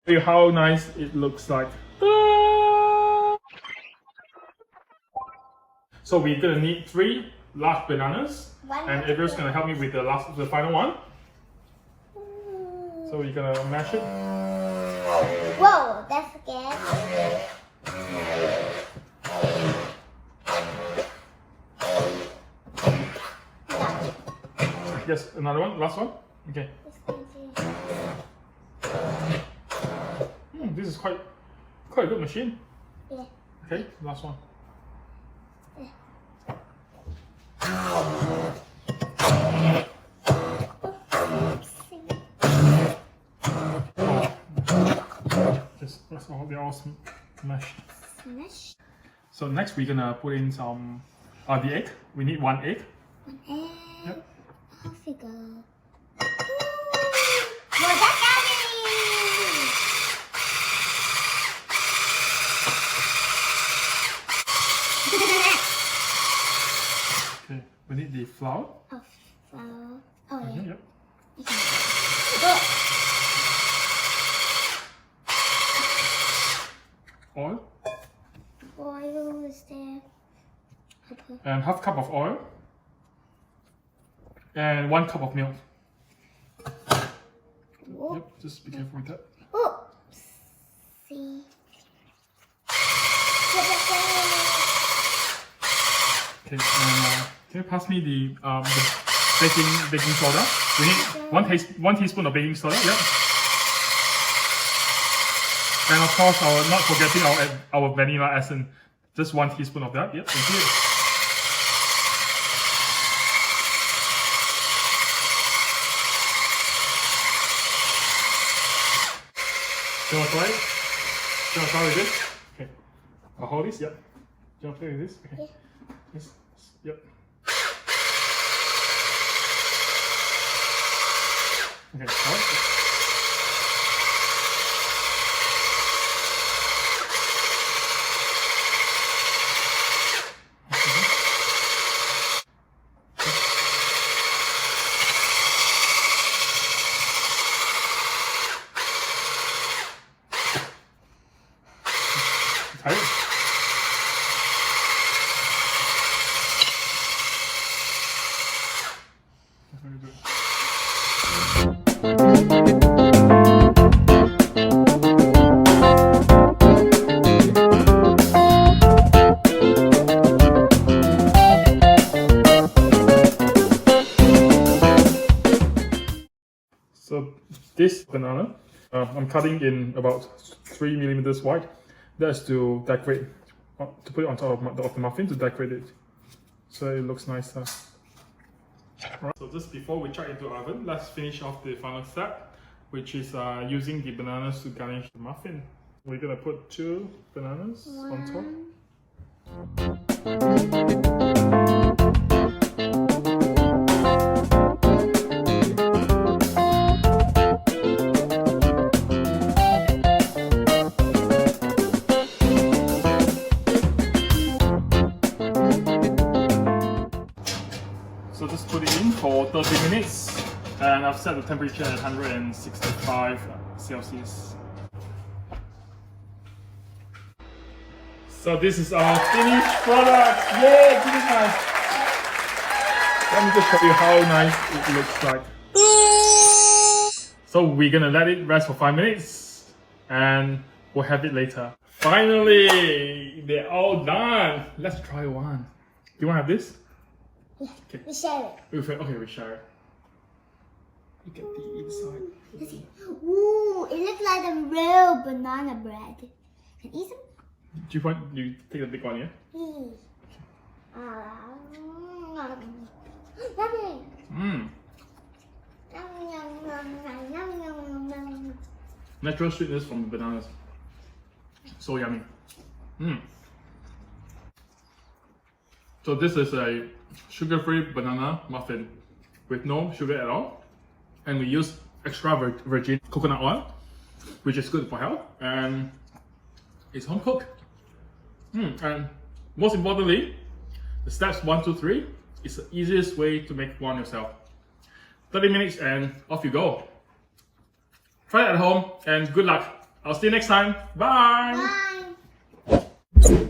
Show you how nice it looks like. So we're gonna need 3 large bananas, and Avery's gonna help me with the final one. So we're gonna mash it. Whoa, that's scary. Yes, another one, last one. Okay. This is quite a good machine. Yeah. Okay, last one. That's all. They're all smashed. Smash. So next we're gonna put in some the egg. We need 1 egg. 1 egg. Yep. I'll figure. Well, that's yummy. Okay, we need the flour. Oh, flour. Oh yeah. Yep. Oil. Oil is there. And half cup of oil. And 1 cup of milk. Yep, just be careful with that. Oh, see. Okay, and can you pass me the baking soda? We need 1 teaspoon of baking soda. Yep. And of course, not forgetting our vanilla essence. Just 1 teaspoon of that. Yep, thank you. Do you want to try it? Do you want to try with this? Okay. I'll hold this. Yep. Do you want to play with this? Okay. Yeah. Yes. Yep. Okay. All right. Tired? So this banana, I'm cutting in about 3 millimeters wide. That's to decorate, to put it on top of the muffin to decorate it, so it looks nicer. Right. So just before we chuck into the oven, let's finish off the final step, which is using the bananas to garnish the muffin. We're gonna put 2 bananas on top. So just put it in for 30 minutes, and I've set the temperature at 165 Celsius. So this is our finished product. Yay, this is nice. Let me just show you how nice it looks like. So we're gonna let it rest for 5 minutes, and we'll have it later. Finally, they're all done. Let's try one. Do you want to have this? Yeah, okay. we share it. Okay, we share it. Look at the inside. Ooh, it looks like a real banana bread. Can you eat some? Do you want you take the big one, yeah? Yummy. Mmm. Yum. Natural sweetness from the bananas. So yummy. Mmm. So this is a sugar-free banana muffin with no sugar at all, and we use extra virgin coconut oil, which is good for health, and it's home cooked. And most importantly, the steps 1, 2, 3 is the easiest way to make one yourself. 30 minutes and off you go. Try it at home, and good luck. I'll see you next time. Bye. Bye.